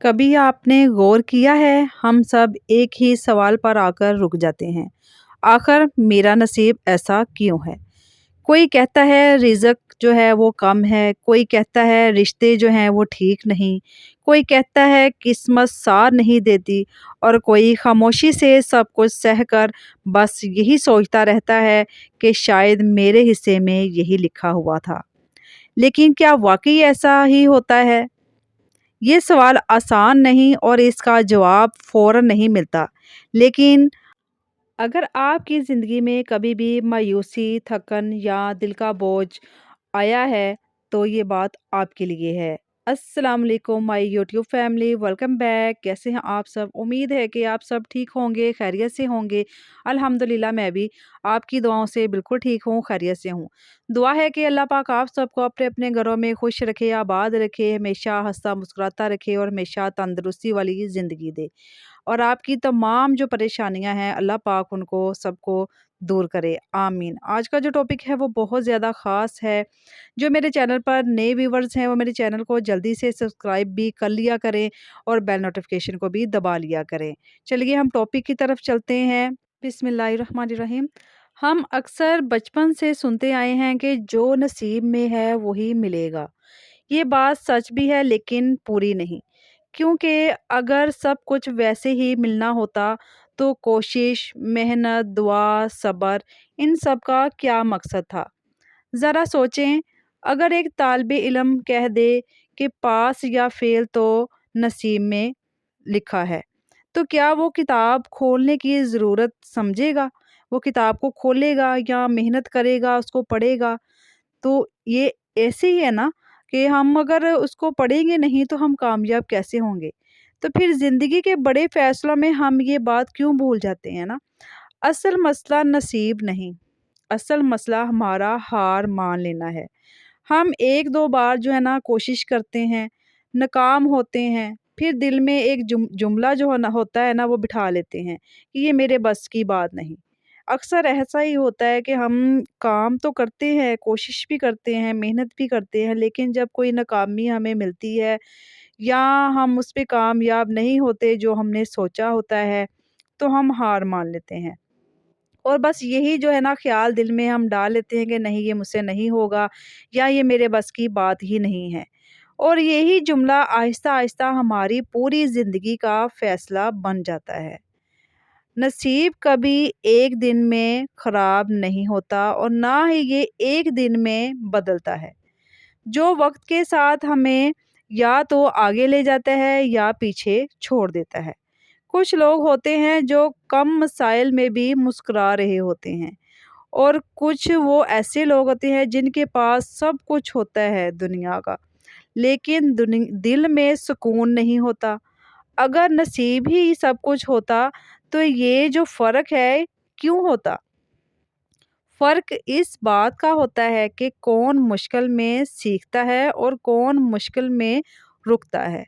कभी आपने गौर किया है, हम सब एक ही सवाल पर आकर रुक जाते हैं। आखिर मेरा नसीब ऐसा क्यों है? कोई कहता है रिज़्क जो है वो कम है, कोई कहता है रिश्ते जो हैं वो ठीक नहीं, कोई कहता है किस्मत साथ नहीं देती और कोई खामोशी से सब कुछ सहकर बस यही सोचता रहता है कि शायद मेरे हिस्से में यही लिखा हुआ था। लेकिन क्या वाक़ई ऐसा ही होता है? ये सवाल आसान नहीं और इसका जवाब फ़ौरन नहीं मिलता। लेकिन अगर आपकी ज़िंदगी में कभी भी मायूसी, थकन या दिल का बोझ आया है, तो ये बात आपके लिए है। अस्सलाम वालेकुम my YouTube family, welcome back. कैसे हैं आप सब? उम्मीद है कि आप सब ठीक होंगे, खैरियत से होंगे। अल्हम्दुलिल्लाह मैं भी आपकी दुआओं से बिल्कुल ठीक हूँ, खैरियत से हूँ। दुआ है कि अल्लाह पाक आप सबको अपने-अपने घरों में खुश रखे, आबाद रखे, हमेशा हँसता मुस्कुराता रखे और हमेशा तंदुरुस्ती वाली ज़िंदगी दे। और आपकी तमाम जो परेशानियाँ हैं अल्लाह पाक उनको सबको दूर करे, आमीन। आज का जो टॉपिक है वो बहुत ज़्यादा ख़ास है। जो मेरे चैनल पर नए व्यूवर्स हैं वो मेरे चैनल को जल्दी से सब्सक्राइब भी कर लिया करें और बेल नोटिफ़िकेशन को भी दबा लिया करें। चलिए हम टॉपिक की तरफ चलते हैं। बिस्मिल्लाहिर्रहमानिर्रहीम। हम अक्सर बचपन से सुनते आए हैं कि जो नसीब में है वही मिलेगा। ये बात सच भी है लेकिन पूरी नहीं। क्योंकि अगर सब कुछ वैसे ही मिलना होता तो कोशिश, मेहनत, दुआ, सब्र इन सब का क्या मकसद था? ज़रा सोचें, अगर एक तालिबे इल्म कह दे कि पास या फ़ेल तो नसीब में लिखा है, तो क्या वो किताब खोलने की ज़रूरत समझेगा? वो किताब को खोलेगा या मेहनत करेगा, उसको पढ़ेगा? तो ये ऐसे ही है ना कि हम अगर उसको पढ़ेंगे नहीं तो हम कामयाब कैसे होंगे? तो फिर ज़िंदगी के बड़े फ़ैसलों में हम ये बात क्यों भूल जाते हैं ना? असल मसला नसीब नहीं, असल मसला हमारा हार मान लेना है। हम 1-2 बार जो है ना कोशिश करते हैं, नाकाम होते हैं, फिर दिल में एक जुमला जो है ना होता है ना वो बिठा लेते हैं कि ये मेरे बस की बात नहीं। अक्सर ऐसा ही होता है कि हम काम तो करते हैं, कोशिश भी करते हैं, मेहनत भी करते हैं, लेकिन जब कोई नाकामी हमें मिलती है या हम उस पे कामयाब नहीं होते जो हमने सोचा होता है, तो हम हार मान लेते हैं। और बस यही जो है ना ख़्याल दिल में हम डाल लेते हैं कि नहीं ये मुझसे नहीं होगा या ये मेरे बस की बात ही नहीं है। और यही जुमला आहिस्ता-आहिस्ता हमारी पूरी ज़िंदगी का फ़ैसला बन जाता है। नसीब कभी एक दिन में ख़राब नहीं होता और ना ही ये एक दिन में बदलता है। जो वक़्त के साथ हमें या तो आगे ले जाता है या पीछे छोड़ देता है। कुछ लोग होते हैं जो कम मसाइल में भी मुस्कुरा रहे होते हैं और कुछ वो ऐसे लोग होते हैं जिनके पास सब कुछ होता है दुनिया का, लेकिन दिल में सुकून नहीं होता। अगर नसीब ही सब कुछ होता तो ये जो फ़र्क है क्यों होता? फ़र्क इस बात का होता है कि कौन मुश्किल में सीखता है और कौन मुश्किल में रुकता है।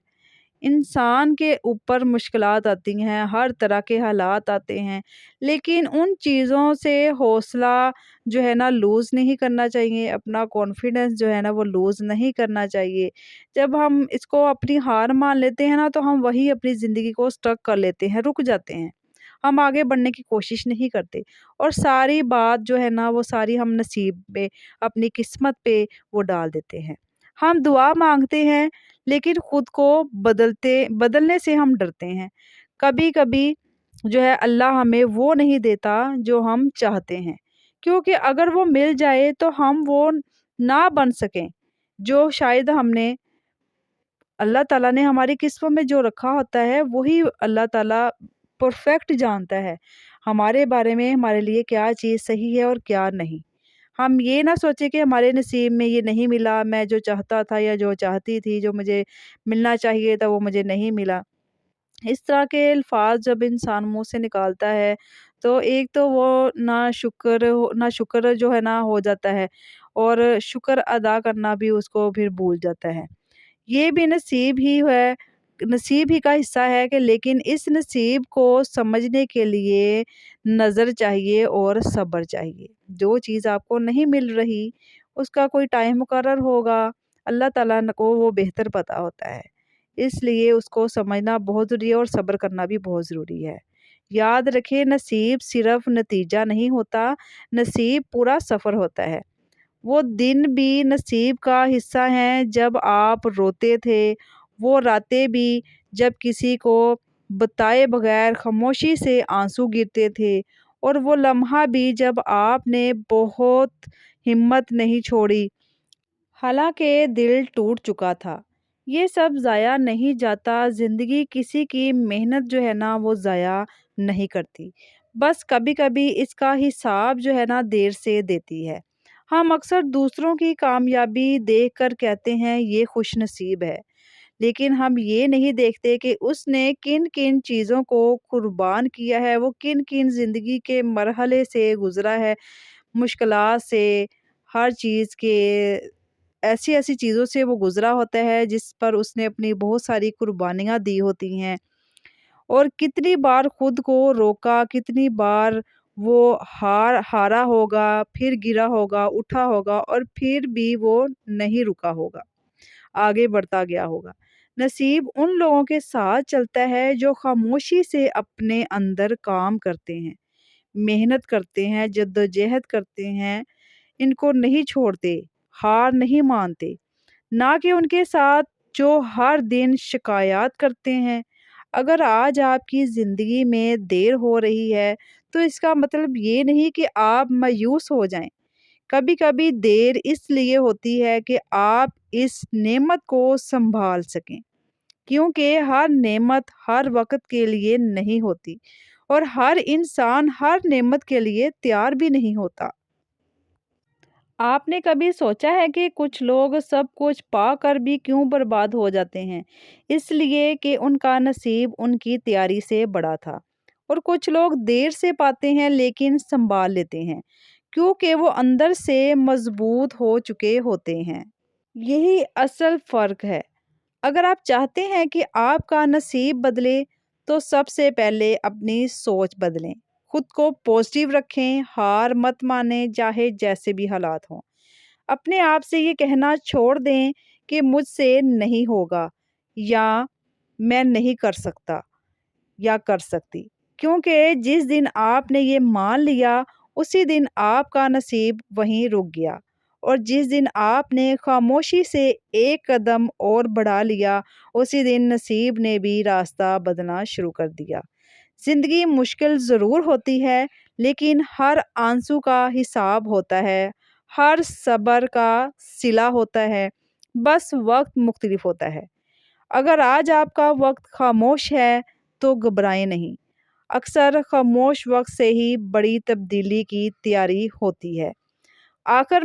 इंसान के ऊपर मुश्किलात आती हैं, हर तरह के हालात आते हैं, लेकिन उन चीज़ों से हौसला जो है ना लूज़ नहीं करना चाहिए, अपना कॉन्फिडेंस जो है ना वो लूज़ नहीं करना चाहिए। जब हम इसको अपनी हार मान लेते हैं ना, तो हम वही अपनी ज़िंदगी को स्टक कर लेते हैं, रुक जाते हैं। हम आगे बढ़ने की कोशिश नहीं करते और सारी बात जो है ना, वो सारी हम नसीब पे, अपनी किस्मत पे वो डाल देते हैं। हम दुआ माँगते हैं लेकिन खुद को बदलने से हम डरते हैं। कभी-कभी जो है अल्लाह हमें वो नहीं देता जो हम चाहते हैं, क्योंकि अगर वो मिल जाए तो हम वो ना बन सकें, जो शायद हमने अल्लाह ताला ने हमारी किस्मत में जो रखा होता है वही अल्लाह ताला परफेक्ट जानता है, हमारे बारे में हमारे लिए क्या चीज़ सही है और क्या नहीं। हम ये ना सोचें कि हमारे नसीब में ये नहीं मिला, मैं जो चाहता था या जो चाहती थी, जो मुझे मिलना चाहिए था वो मुझे नहीं मिला। इस तरह के अल्फ़ाज़ जब इंसान मुँह से निकालता है, तो एक तो वो नाशुक्र जो है ना हो जाता है और शुक्र अदा करना भी उसको फिर भूल जाता है। ये भी नसीब ही का हिस्सा है कि लेकिन इस नसीब को समझने के लिए नज़र चाहिए और सब्र चाहिए। जो चीज़ आपको नहीं मिल रही, उसका कोई टाइम मुकर्रर होगा, अल्लाह ताला न को वो बेहतर पता होता है। اس لیے اس کو سمجھنا بہت ضروری ہے اور صبر کرنا بھی بہت ضروری ہے۔ یاد رکھیں، نصیب صرف نتیجہ نہیں ہوتا، نصیب پورا سفر ہوتا ہے۔ وہ دن بھی نصیب کا حصہ ہیں جب آپ روتے تھے، وہ راتیں بھی جب کسی کو بتائے بغیر خاموشی سے آنسو گرتے تھے، اور وہ لمحہ بھی جب آپ نے بہت ہمت نہیں چھوڑی حالانکہ دل ٹوٹ چکا تھا۔ یہ سب ضائع نہیں جاتا، زندگی کسی کی محنت جو ہے نا وہ ضائع نہیں کرتی، بس کبھی کبھی اس کا حساب جو ہے نا دیر سے دیتی ہے۔ ہم اکثر دوسروں کی کامیابی دیکھ کر کہتے ہیں یہ خوش نصیب ہے، لیکن ہم یہ نہیں دیکھتے کہ اس نے کن کن چیزوں کو قربان کیا ہے، وہ کن کن زندگی کے مرحلے سے گزرا ہے، مشکلات سے، ہر چیز کے ایسی ایسی چیزوں سے وہ گزرا ہوتا ہے جس پر اس نے اپنی بہت ساری قربانیاں دی ہوتی ہیں، اور کتنی بار خود کو روکا، کتنی بار وہ ہارا ہوگا، پھر گرا ہوگا، اٹھا ہوگا، اور پھر بھی وہ نہیں رکا ہوگا، آگے بڑھتا گیا ہوگا۔ نصیب ان لوگوں کے ساتھ چلتا ہے جو خاموشی سے اپنے اندر کام کرتے ہیں، محنت کرتے ہیں، جدوجہد کرتے ہیں، ان کو نہیں چھوڑتے، ہار نہیں مانتے، نہ کہ ان کے ساتھ جو ہر دن شکایات کرتے ہیں۔ اگر آج آپ کی زندگی میں دیر ہو رہی ہے تو اس کا مطلب یہ نہیں کہ آپ مایوس ہو جائیں۔ کبھی کبھی دیر اس لیے ہوتی ہے کہ آپ اس نعمت کو سنبھال سکیں، کیونکہ ہر نعمت ہر وقت کے لیے نہیں ہوتی، اور ہر انسان ہر نعمت کے لیے تیار بھی نہیں ہوتا۔ آپ نے کبھی سوچا ہے کہ کچھ لوگ سب کچھ پا کر بھی کیوں برباد ہو جاتے ہیں؟ اس لیے کہ ان کا نصیب ان کی تیاری سے بڑا تھا، اور کچھ لوگ دیر سے پاتے ہیں لیکن سنبھال لیتے ہیں کیونکہ وہ اندر سے مضبوط ہو چکے ہوتے ہیں۔ یہی اصل فرق ہے۔ اگر آپ چاہتے ہیں کہ آپ کا نصیب بدلے تو سب سے پہلے اپنی سوچ بدلیں، خود کو پازیٹیو رکھیں، ہار مت مانیں چاہے جیسے بھی حالات ہوں۔ اپنے آپ سے یہ کہنا چھوڑ دیں کہ مجھ سے نہیں ہوگا، یا میں نہیں کر سکتا یا کر سکتی، کیونکہ جس دن آپ نے یہ مان لیا اسی دن آپ کا نصیب وہیں رک گیا، اور جس دن آپ نے خاموشی سے ایک قدم اور بڑھا لیا اسی دن نصیب نے بھی راستہ بدلنا شروع کر دیا۔ زندگی مشکل ضرور ہوتی ہے، لیکن ہر آنسو کا حساب ہوتا ہے، ہر صبر کا صلہ ہوتا ہے، بس وقت مختلف ہوتا ہے۔ اگر آج آپ کا وقت خاموش ہے تو گھبرائیں نہیں، اکثر خاموش وقت سے ہی بڑی تبدیلی کی تیاری ہوتی ہے۔ آخر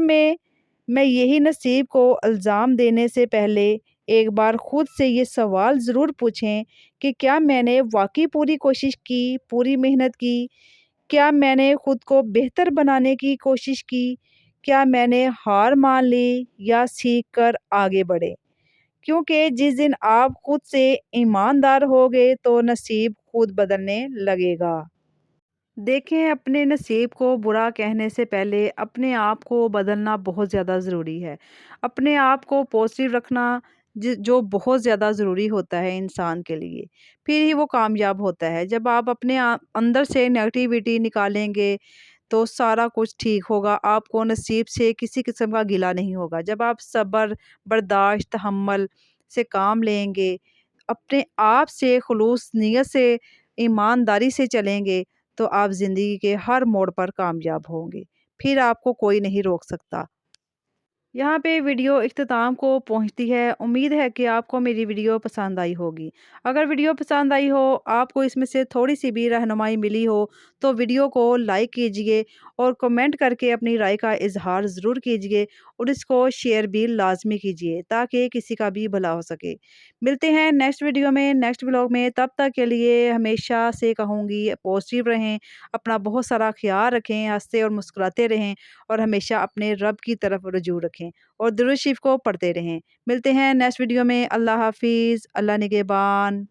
میں یہی نصیب کو الزام دینے سے پہلے ایک بار خود سے یہ سوال ضرور پوچھیں کہ کیا میں نے واقعی پوری کوشش کی، پوری محنت کی؟ کیا میں نے خود کو بہتر بنانے کی کوشش کی؟ کیا میں نے ہار مان لی یا سیکھ کر آگے بڑھے؟ کیونکہ جس دن آپ خود سے ایماندار ہوگے تو نصیب خود بدلنے لگے گا۔ دیکھیں، اپنے نصیب کو برا کہنے سے پہلے اپنے آپ کو بدلنا بہت زیادہ ضروری ہے۔ اپنے آپ کو پازیٹیو رکھنا جو بہت زیادہ ضروری ہوتا ہے انسان کے لیے، پھر ہی وہ کامیاب ہوتا ہے۔ جب آپ اپنے اندر سے نیگیٹیوٹی نکالیں گے تو سارا کچھ ٹھیک ہوگا، آپ کو نصیب سے کسی قسم کا گلہ نہیں ہوگا۔ جب آپ صبر، برداشت، تحمل سے کام لیں گے، اپنے آپ سے خلوص نیت سے، ایمانداری سے چلیں گے، تو آپ زندگی کے ہر موڑ پر کامیاب ہوں گے، پھر آپ کو کوئی نہیں روک سکتا۔ یہاں پہ ویڈیو اختتام کو پہنچتی ہے۔ امید ہے کہ آپ کو میری ویڈیو پسند آئی ہوگی۔ اگر ویڈیو پسند آئی ہو، آپ کو اس میں سے تھوڑی سی بھی رہنمائی ملی ہو تو ویڈیو کو لائک کیجئے اور کمنٹ کر کے اپنی رائے کا اظہار ضرور کیجئے، اور اس کو شیئر بھی لازمی کیجئے تاکہ کسی کا بھی بھلا ہو سکے۔ ملتے ہیں نیکسٹ ویڈیو میں، نیکسٹ ولاگ میں، تب تک کے لیے ہمیشہ سے کہوں گی پازیٹیو رہیں، اپنا بہت سارا خیال رکھیں، ہنستے اور مسکراتے رہیں، اور ہمیشہ اپنے رب کی طرف رجوع رکھیں اور درود شریف کو پڑھتے رہیں۔ ملتے ہیں نیکسٹ ویڈیو میں۔ اللہ حافظ، اللہ نگہبان۔